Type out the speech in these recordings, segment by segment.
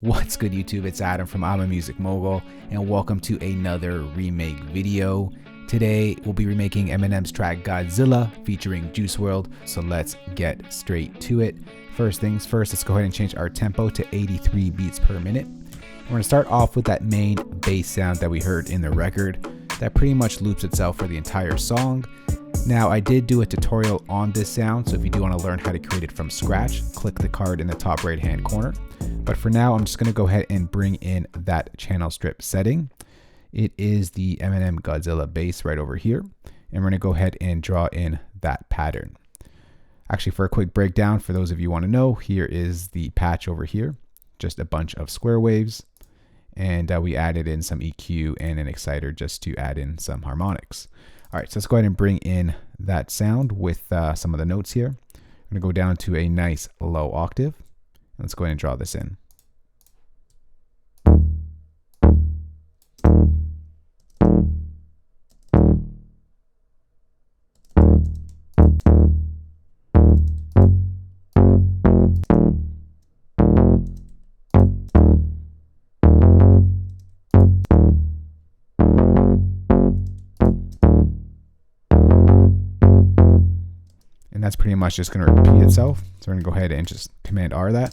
What's good, YouTube? It's Adam from I'm a Music Mogul, and welcome to another remake video. Today we'll be remaking Eminem's track Godzilla featuring Juice WRLD, so let's get straight to it. First things first, let's go ahead and change our tempo to 83 beats per minute. We're going to start off with that main bass sound that we heard in the record that pretty much loops itself for the entire song. Now, I did do a tutorial on this sound, so if you do want to learn how to create it from scratch, click the card in the top right hand corner. But for now, I'm just going to go ahead and bring in that channel strip setting. It is the Eminem Godzilla bass right over here. And we're going to go ahead and draw in that pattern. Actually, for a quick breakdown, for those of you who want to know, here is the patch over here. Just a bunch of square waves. And we added in some EQ and an exciter just to add in some harmonics. All right, so let's go ahead and bring in that sound with some of the notes here. I'm going to go down to a nice low octave. Let's go ahead and draw this in. And that's pretty much just going to repeat itself. So we're going to go ahead and just Command R that.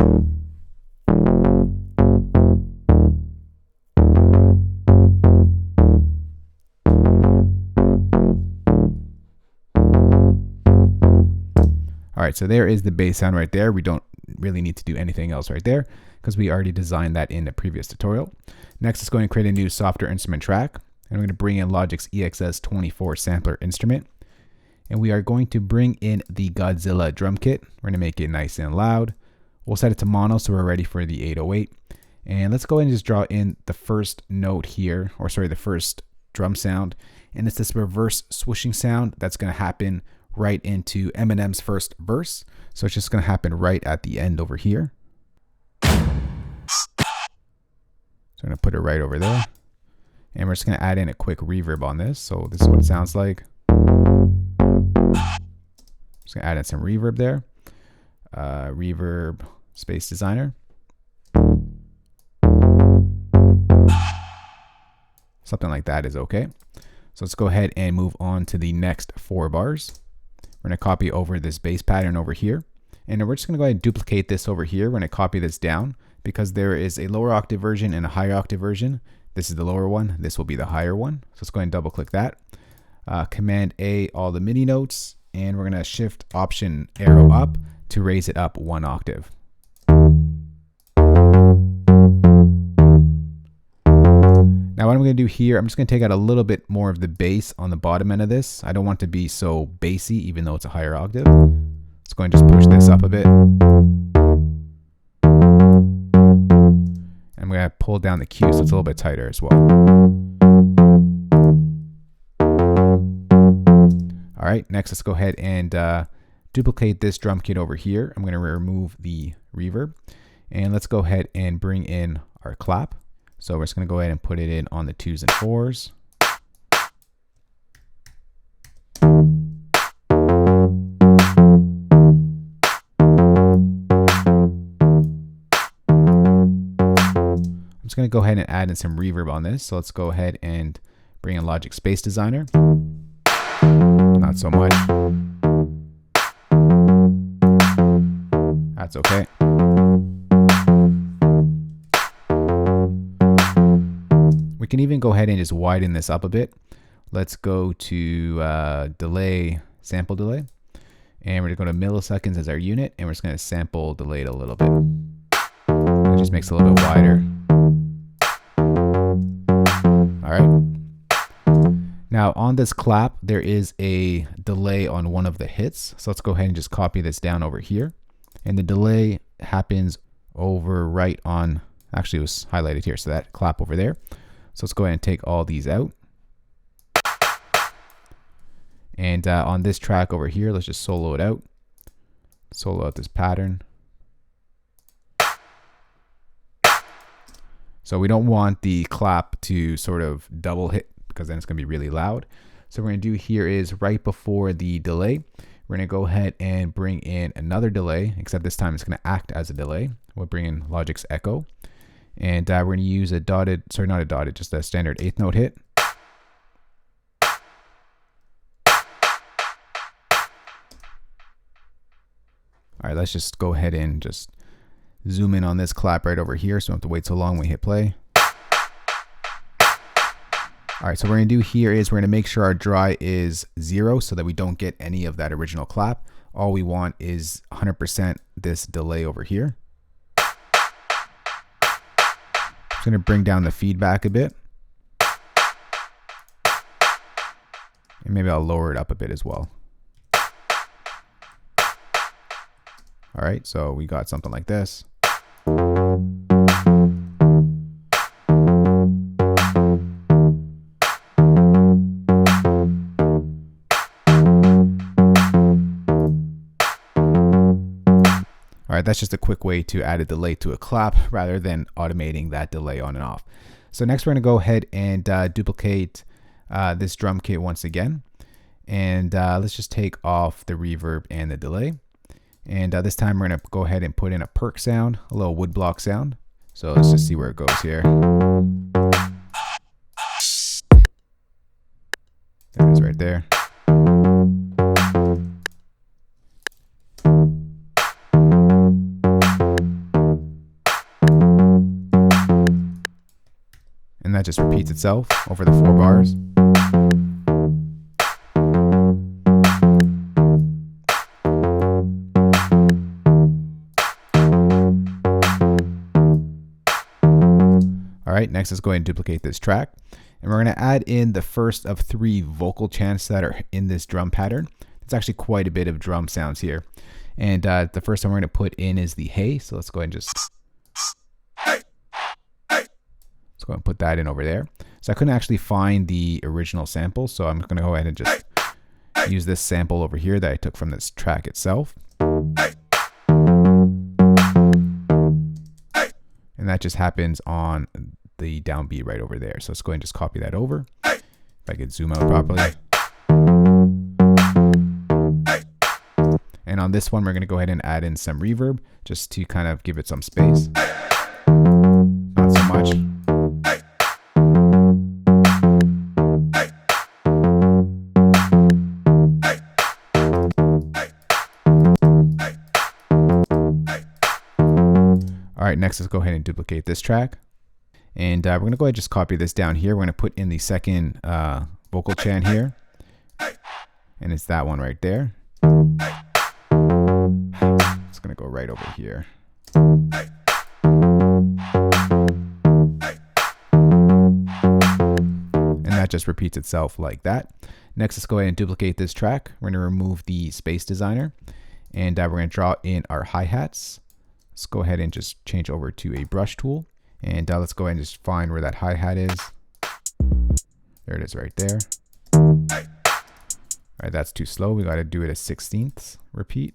All right, so there is the bass sound right there. We don't really need to do anything else right there because we already designed that in the previous tutorial. Next, let's go and create a new softer instrument track. And we're going to bring in Logic's EXS24 sampler instrument. And we are going to bring in the Godzilla drum kit. We're going to make it nice and loud. We'll set it to mono so we're ready for the 808. And let's go ahead and just draw in the first note here, or sorry, the first drum sound. And it's this reverse swooshing sound that's going to happen right into Eminem's first verse. So it's just going to happen right at the end over here. So I'm going to put it right over there. And we're just going to add in a quick reverb on this. So this is what it sounds like. Just gonna add in some reverb there. Reverb space designer. Something like that is okay. So let's go ahead and move on to the next 4 bars. We're gonna copy over this bass pattern over here. And we're just gonna go ahead and duplicate this over here. We're gonna copy this down because there is a lower octave version and a higher octave version. This is the lower one. This will be the higher one. So let's go ahead and double click that. Command A, all the MIDI notes, and we're going to shift option arrow up to raise it up 1 octave. Now what I'm going to do here, I'm just going to take out a little bit more of the bass on the bottom end of this. I don't want it to be so bassy even though it's a higher octave. Let's go and just push this up a bit. And I'm going to pull down the Q so it's a little bit tighter as well. All right, next let's go ahead and duplicate this drum kit over here. I'm going to remove the reverb. And let's go ahead and bring in our clap. So we're just going to go ahead and put it in on the 2s and 4s. I'm just going to go ahead and add in some reverb on this. So let's go ahead and bring in Logic Space Designer. Not so much. That's okay. We can even go ahead and just widen this up a bit. Let's go to delay, sample delay. And we're going to go to milliseconds as our unit. And we're just going to sample delay it a little bit. It just makes it a little bit wider. All right. Now on this clap, there is a delay on one of the hits. So let's go ahead and just copy this down over here. And the delay happens over right on, actually it was highlighted here. So that clap over there. So let's go ahead and take all these out. And on this track over here, let's just solo it out. Solo out this pattern. So we don't want the clap to sort of double hit because then it's going to be really loud. So what we're going to do here is right before the delay, we're going to go ahead and bring in another delay, except this time it's going to act as a delay. We'll bring in Logic's echo. And we're going to use a dotted, sorry, not a dotted, just a standard 8th note hit. All right, let's just go ahead and just zoom in on this clap right over here, so we don't have to wait so long when we hit play. All right, so what we're gonna do here is we're gonna make sure our dry is 0 so that we don't get any of that original clap. All we want is 100% this delay over here. Just gonna bring down the feedback a bit. And maybe I'll lower it up a bit as well. All right, so we got something like this. All right, that's just a quick way to add a delay to a clap rather than automating that delay on and off. So next we're gonna go ahead and duplicate this drum kit once again. And let's just take off the reverb and the delay. And this time we're gonna go ahead and put in a perk sound, a little woodblock sound. So let's just see where it goes here. There it is right there. And that just repeats itself over the 4 bars. All right, next let's go ahead and duplicate this track. And we're going to add in the first of 3 vocal chants that are in this drum pattern. It's actually quite a bit of drum sounds here. And the first one we're going to put in is the hey. So let's go ahead and just... Let's go ahead and put that in over there. So I couldn't actually find the original sample. So I'm going to go ahead and just use this sample over here that I took from this track itself. And that just happens on the downbeat right over there. So let's go ahead and just copy that over. If I could zoom out properly. And on this one, we're going to go ahead and add in some reverb just to kind of give it some space. Not so much. All right, next let's go ahead and duplicate this track. And we're going to go ahead and just copy this down here. We're going to put in the second vocal chant here. And it's that one right there. It's going to go right over here. And that just repeats itself like that. Next, let's go ahead and duplicate this track. We're going to remove the space designer. And we're going to draw in our hi-hats. Let's go ahead and just change over to a brush tool. And let's go ahead and just find where that hi-hat is. There it is right there. All right, that's too slow. We got to do it a 16th repeat.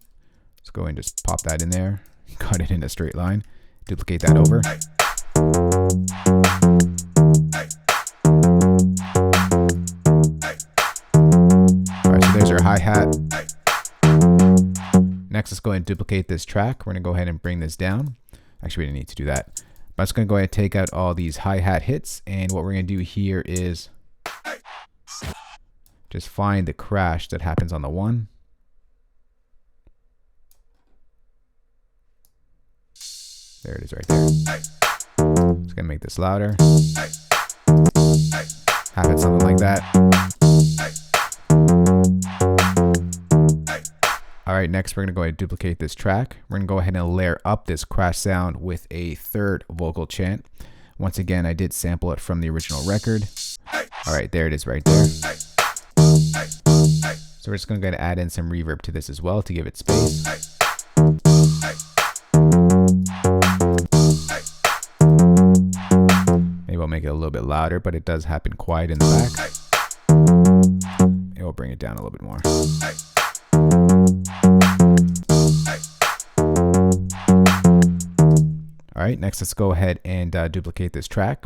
Let's go ahead and just pop that in there. Cut it in a straight line. Duplicate that over. All right, so there's our hi-hat. Next, let's go ahead and duplicate this track. We're going to go ahead and bring this down. Actually, we didn't need to do that. But I'm just going to go ahead and take out all these hi-hat hits. And what we're going to do here is just find the crash that happens on the 1. There it is right there. Just going to make this louder. Have it something like that. All right, next we're going to go ahead and duplicate this track. We're going to go ahead and layer up this crash sound with a 3rd vocal chant. Once again, I did sample it from the original record. All right, there it is right there. So we're just going to go ahead and add in some reverb to this as well to give it space. Maybe I'll make it a little bit louder, but it does happen quiet in the back. It will bring it down a little bit more. All right, next let's go ahead and duplicate this track.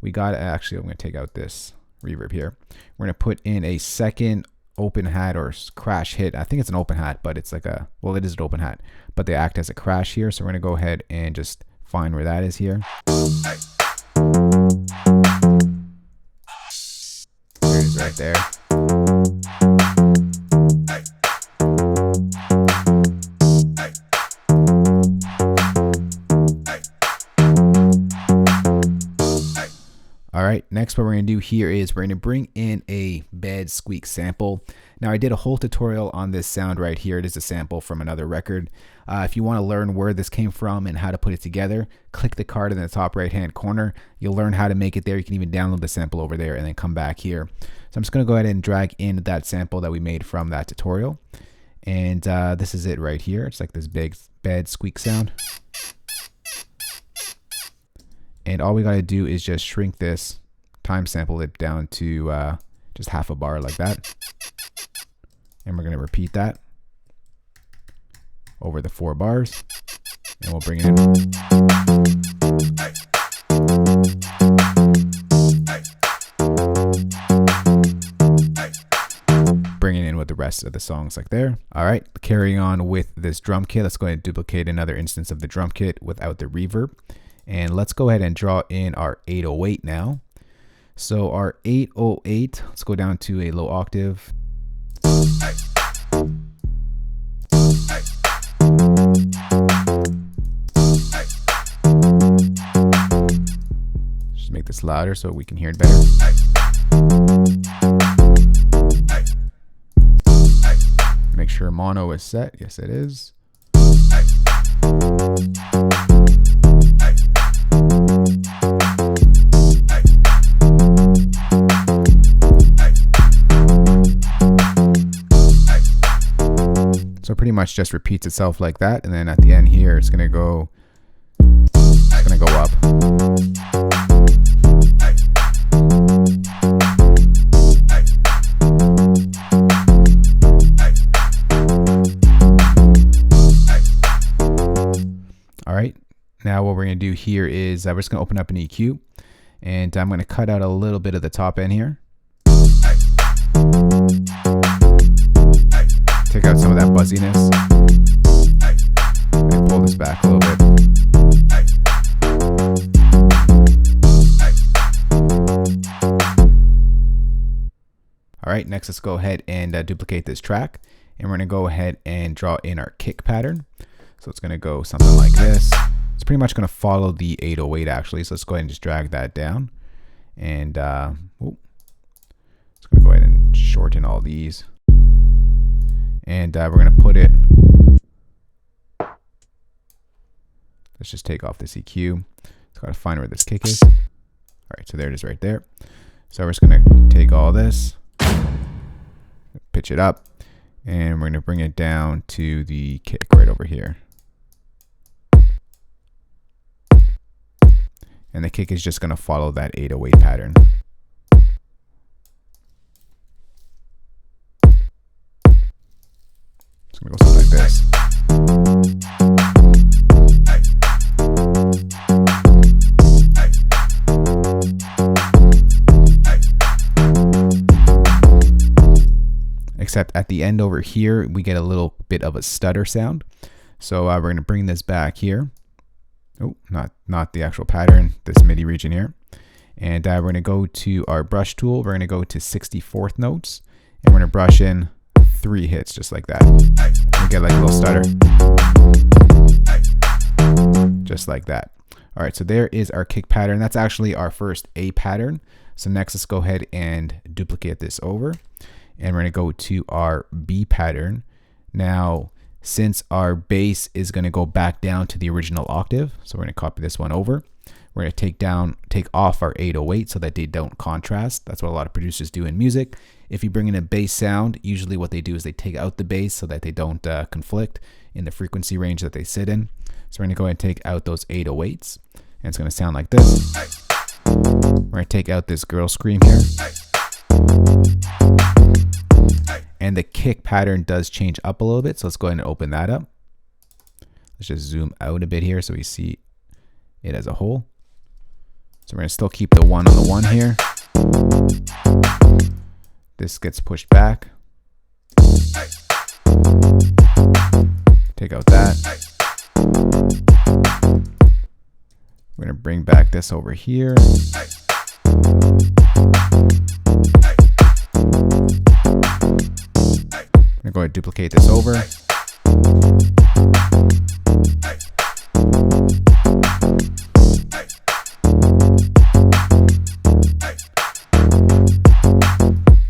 We got actually, I'm going to take out this reverb here. We're going to put in a second open hat or crash hit. I think it's an open hat, but it's like a, well, it is an open hat, but they act as a crash here. So we're going to go ahead and just find where that is here. There it is right there. All right, next what we're going to do here is we're going to bring in a bed squeak sample. Now I did a whole tutorial on this sound right here. It is a sample from another record. If you want to learn where this came from and how to put it together, click the card in the top right hand corner. You'll learn how to make it there. You can even download the sample over there and then come back here. So I'm just going to go ahead and drag in that sample that we made from that tutorial. And this is it right here. It's like this big bed squeak sound. And all we got to do is just shrink this, time sample it down to just half a bar like that. And we're going to repeat that over the 4 bars. And we'll bring it in. Bring it in with the rest of the songs like there. All right, carrying on with this drum kit. Let's go ahead and duplicate another instance of the drum kit without the reverb. And let's go ahead and draw in our 808 now. So our 808, let's go down to a low octave. Just make this louder so we can hear it better. Make sure mono is set. Yes, it is. So pretty much just repeats itself like that, and then at the end here it's gonna go up. All right, now what we're gonna do here is we're just gonna open up an EQ, and I'm gonna cut out a little bit of the top end here. Take out some of that buzziness and pull this back a little bit. All right, next let's go ahead and duplicate this track, and we're gonna go ahead and draw in our kick pattern. So it's gonna go something like this. It's pretty much gonna follow the 808 actually, so let's go ahead and just drag that down. And it's gonna go ahead and shorten all these. And we're going to put it, let's just take off this EQ. It's got to find where this kick is. All right, so there it is right there. So we're just going to take all this, pitch it up, and we're going to bring it down to the kick right over here. And the kick is just going to follow that 808 pattern. It's gonna go something like this. Except at the end over here, we get a little bit of a stutter sound. So we're gonna bring this back here. Oh, not the actual pattern, this MIDI region here. And we're gonna go to our brush tool. We're gonna go to 64th notes, and we're gonna brush in 3 hits just like that. We get like a little stutter. Just like that. All right, so there is our kick pattern. That's actually our first A pattern. So next let's go ahead and duplicate this over. And we're gonna go to our B pattern. Now, since our bass is gonna go back down to the original octave, so we're gonna copy this one over. We're gonna take off our 808 so that they don't contrast. That's what a lot of producers do in music. If you bring in a bass sound, usually what they do is they take out the bass so that they don't conflict in the frequency range that they sit in. So we're gonna go ahead and take out those 808s, and it's gonna sound like this. We're gonna take out this girl scream here. And the kick pattern does change up a little bit, so let's go ahead and open that up. Let's just zoom out a bit here so we see it as a whole. So we're gonna still keep the 1 on the 1 here. This gets pushed back. Take out that. We're going to bring back this over here. I'm going to go ahead and duplicate this over.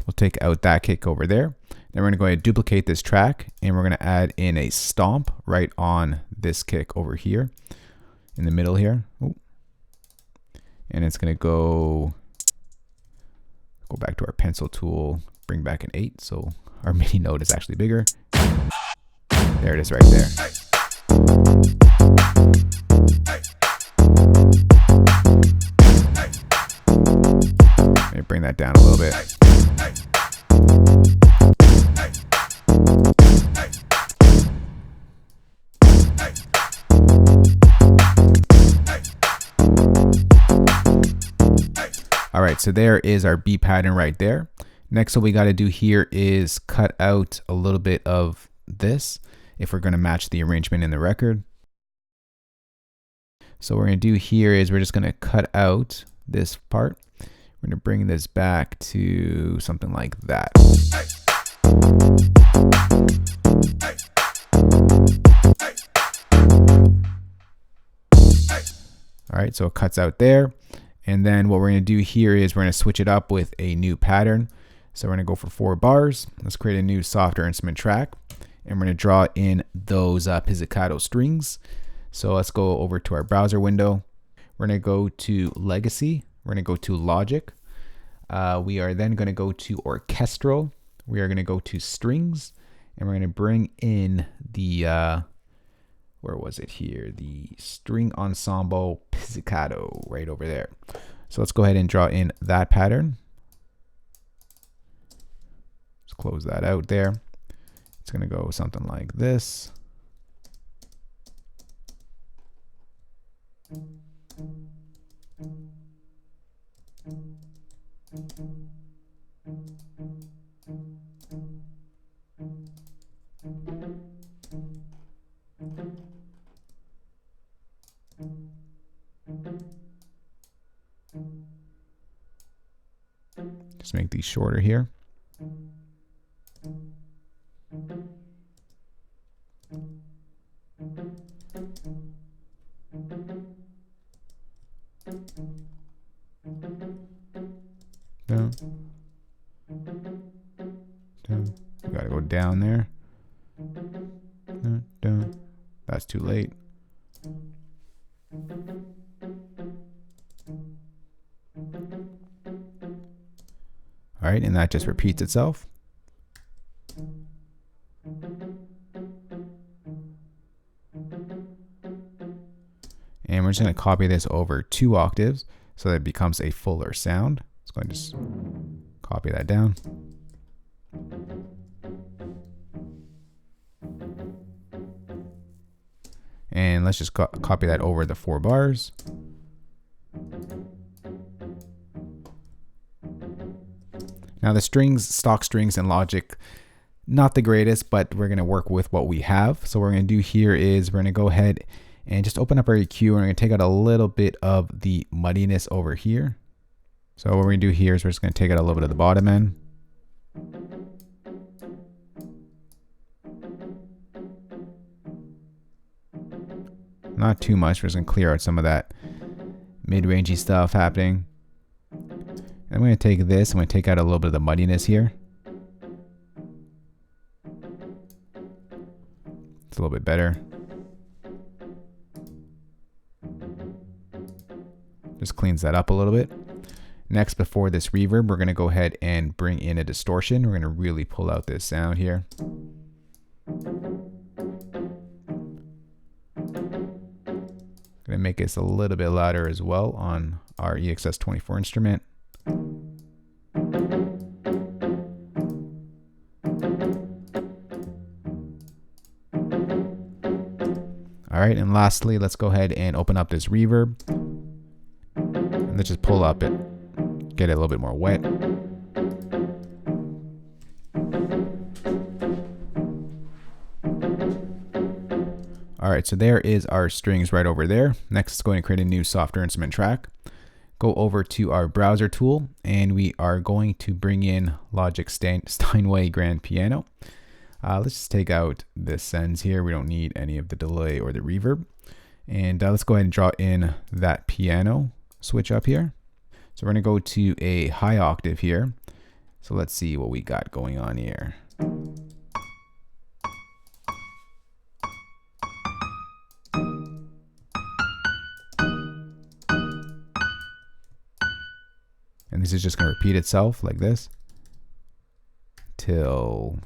We'll take out that kick over there. Then we're going to go ahead and duplicate this track, and we're going to add in a stomp right on this kick over here in the middle here. Ooh. And it's going to go back to our pencil tool, bring back an 8, so our MIDI note is actually bigger. There it is right there. Let me bring that down a little bit. All right, so there is our beat pattern right there. Next, what we got to do here is cut out a little bit of this if we're going to match the arrangement in the record. So what we're going to do here is we're just going to cut out this part. We're going to bring this back to something like that. All right, so it cuts out there. And then what we're going to do here is we're going to switch it up with a new pattern. So we're going to go for 4 bars. Let's create a new softer instrument track. And we're going to draw in those pizzicato strings. So let's go over to our browser window. We're going to go to Legacy. We're going to go to Logic. We are then going to go to Orchestral. We are going to go to Strings. And we're going to bring in the... where was it here? The string ensemble pizzicato right over there. So let's go ahead and draw in that pattern. Let's close that out there. It's going to go something like this. Just make these shorter here. Down. Down. We gotta go down there. Down. That's too late. All right, and that just repeats itself. And we're just going to copy this over 2 octaves so that it becomes a fuller sound. Let's go and just copy that down. And let's just copy that over the 4 bars. Now the strings, stock strings in Logic, not the greatest, but we're going to work with what we have. So what we're going to do here is we're going to go ahead and just open up our EQ, and we're going to take out a little bit of the muddiness over here. So what we're going to do here is we're just going to take out a little bit of the bottom end. Not too much. We're just going to clear out some of that mid-rangey stuff happening. I'm going to take this, I'm going to take out a little bit of the muddiness here. It's a little bit better. Just cleans that up a little bit. Next, before this reverb, we're going to go ahead and bring in a distortion. We're going to really pull out this sound here. Going to make this a little bit louder as well on our EXS24 instrument. All right, and lastly, let's go ahead and open up this reverb. And let's just pull up it, get it a little bit more wet. All right, so there is our strings right over there. Next, let's go ahead and create a new software instrument track. Go over to our browser tool, and we are going to bring in Logic Steinway Grand Piano. Let's just take out this sends here. We don't need any of the delay or the reverb. And let's go ahead and draw in that piano switch up here. So we're going to go to a high octave here. So let's see what we got going on here. And this is just going to repeat itself like this till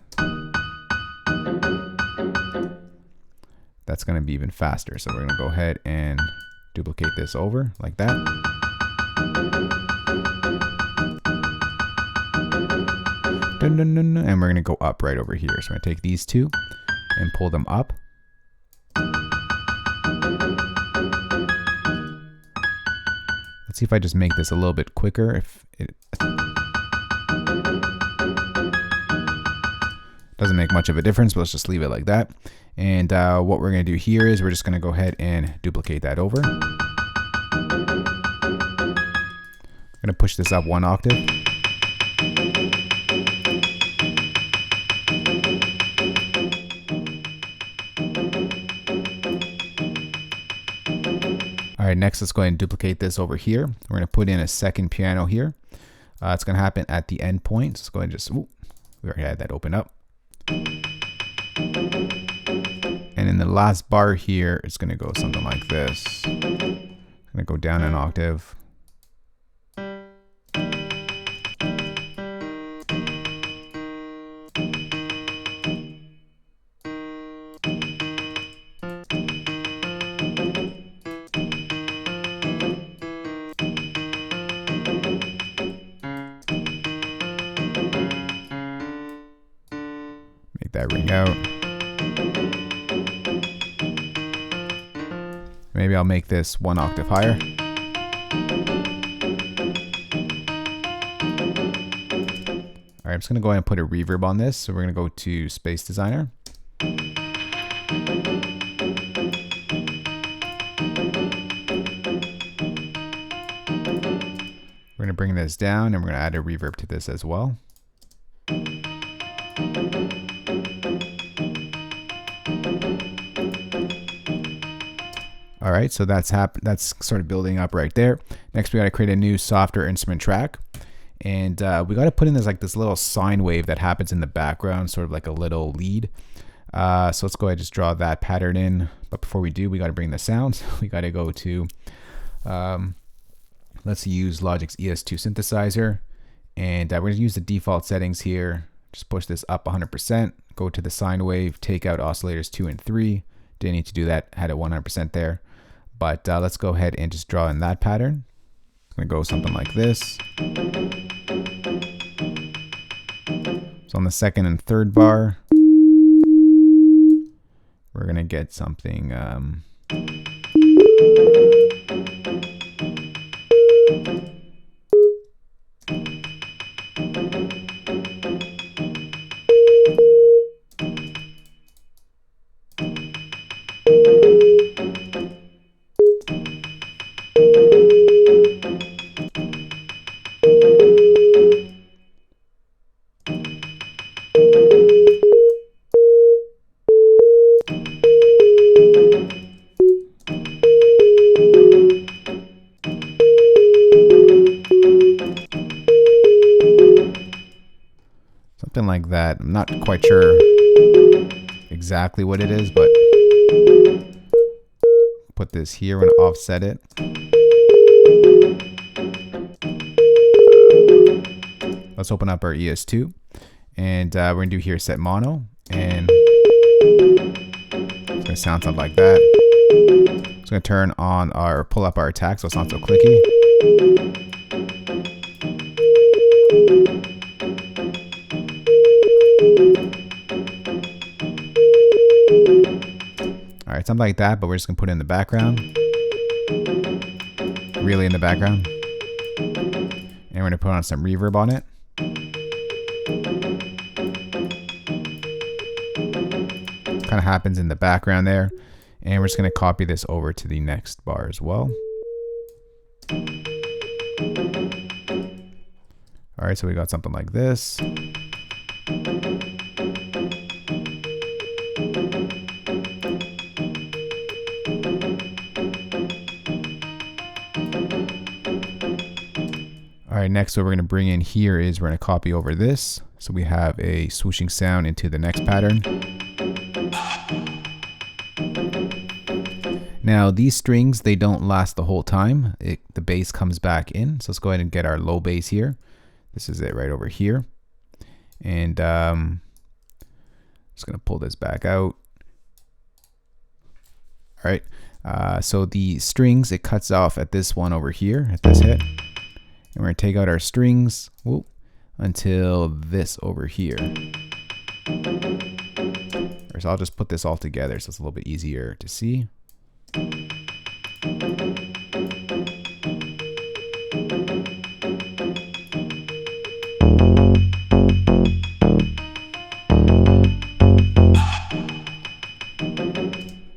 that's going to be even faster. So we're going to go ahead and duplicate this over like that. And we're going to go up right over here. So I'm going to take these two and pull them up. Let's see if I just make this a little bit quicker. If it doesn't make much of a difference, but let's just leave it like that. And what we're going to do here is we're just going to go ahead and duplicate that over. I'm going to push this up one octave. All right, next let's go ahead and duplicate this over here. We're going to put in a second piano here. It's going to happen at the end point. So let's go ahead and just, we already had that open up. And in the last bar here, it's going to go something like this. I'm going to go down an octave. Make that ring out. Maybe I'll make this one octave higher. All right, I'm just gonna go ahead and put a reverb on this. So we're gonna go to Space Designer. We're gonna bring this down and we're gonna add a reverb to this as well. All right, so that's sort of building up right there. Next, we got to create a new software instrument track, and we got to put in this little sine wave that happens in the background, sort of like a little lead. So let's go ahead and just draw that pattern in. But before we do, we got to bring the sounds. We got to go to let's use Logic's ES2 synthesizer, and we're going to use the default settings here. Just push this up 100%. Go to the sine wave. Take out oscillators 2 and 3. Didn't need to do that. Had it 100% there. But let's go ahead and just draw in that pattern. It's going to go something like this. So on the second and third bar, we're going to get something. Something like that. I'm not quite sure exactly what it is, but put this here and offset it. Let's open up our ES2, and we're gonna do here set mono, and it's gonna sound something like that. It's gonna turn on our pull up our attack so it's not so clicky. All right, something like that, but we're just gonna put it in the background. Really in the background. And we're gonna put on some reverb on it. Kind of happens in the background there. And we're just going to copy this over to the next bar as well. All right, so we got something like this. All right, next what we're going to bring in here is we're going to copy over this. So we have a swooshing sound into the next pattern. Now these strings, they don't last the whole time. The bass comes back in. So let's go ahead and get our low bass here. This is it right over here. And just going to pull this back out. All right. So the strings, it cuts off at this one over here, at this hit. And we're going to take out our strings until this over here. So I'll just put this all together so it's a little bit easier to see.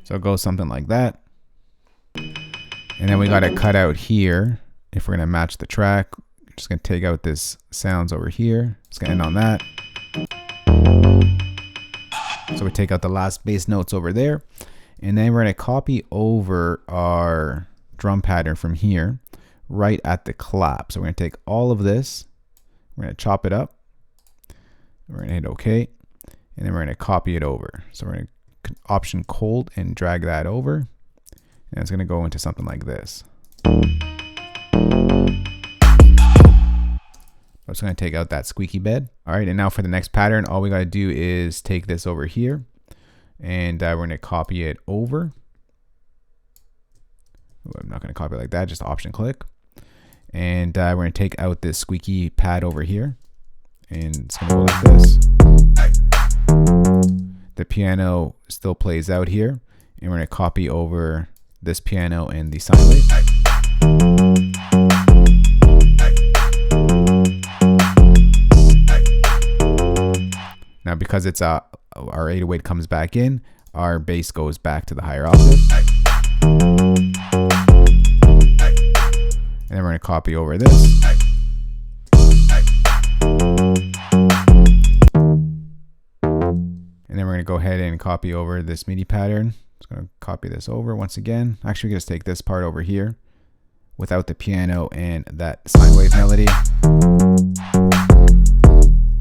So it goes something like that. And then we got to cut out here. If we're going to match the track, we're just going to take out this sounds over here. It's going to end on that. So we take out the last bass notes over there. And then we're going to copy over our drum pattern from here right at the clap. So we're going to take all of this. We're going to chop it up. We're going to hit OK. And then we're going to copy it over. So we're going to Option Cold and drag that over. And it's going to go into something like this. I'm just going to take out that squeaky bed. All right, and now for the next pattern, all we got to do is take this over here, and we're going to copy it over. Ooh, I'm not going to copy it like that, just Option click. And we're going to take out this squeaky pad over here, and it's going to go like this. The piano still plays out here, and we're going to copy over this piano and the sine wave. Now because it's our 808 comes back in, our bass goes back to the higher octave. And then we're going to copy over this. And then we're going to go ahead and copy over this MIDI pattern. Just going to copy this over once again. Actually, we're going to take this part over here without the piano and that sine wave melody.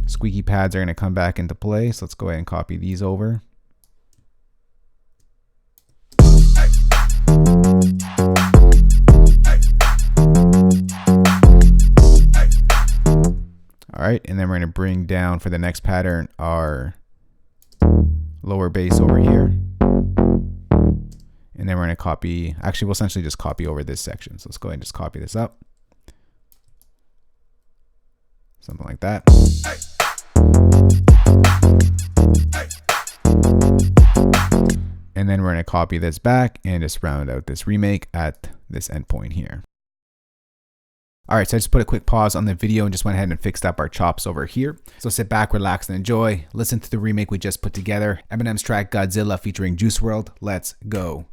Squeaky pads are going to come back into play, so let's go ahead and copy these over. All right, and then we're going to bring down for the next pattern our lower bass over here. And then we're going to copy, actually we'll essentially just copy over this section. So let's go ahead and just copy this up. Something like that. And then we're going to copy this back and just round out this remake at this endpoint here. All right, so I just put a quick pause on the video and just went ahead and fixed up our chops over here. So sit back, relax, and enjoy. Listen to the remake we just put together. Eminem's track Godzilla featuring Juice WRLD. Let's go.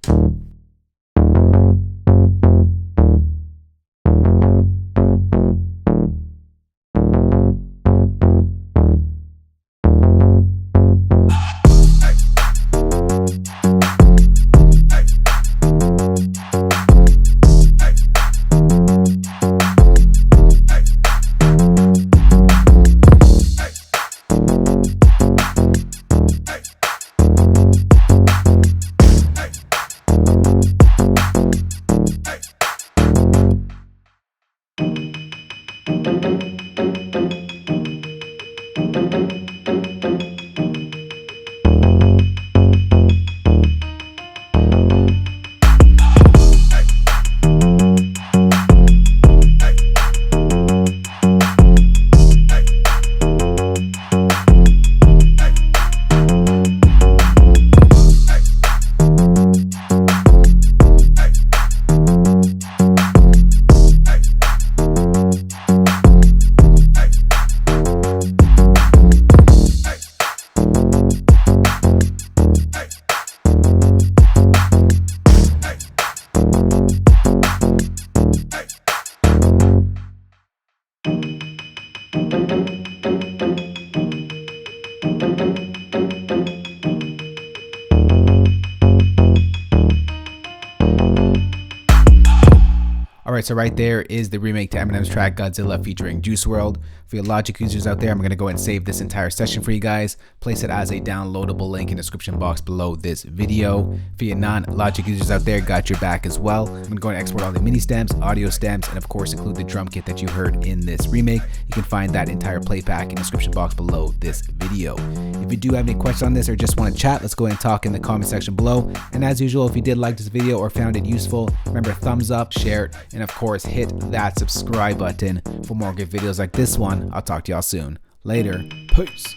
Alright, so right there is the remake to Eminem's track Godzilla featuring Juice WRLD. For your Logic users out there, I'm going to go ahead and save this entire session for you guys. Place it as a downloadable link in the description box below this video. For your non-Logic users out there, got your back as well. I'm going to go and export all the MIDI stems, audio stems, and of course include the drum kit that you heard in this remake. You can find that entire playback in the description box below this video. If you do have any questions on this or just want to chat, let's go ahead and talk in the comment section below. And as usual, if you did like this video or found it useful, remember thumbs up, share it, and of course hit that subscribe button for more good videos like this one. I'll talk to y'all soon. Later. Peace.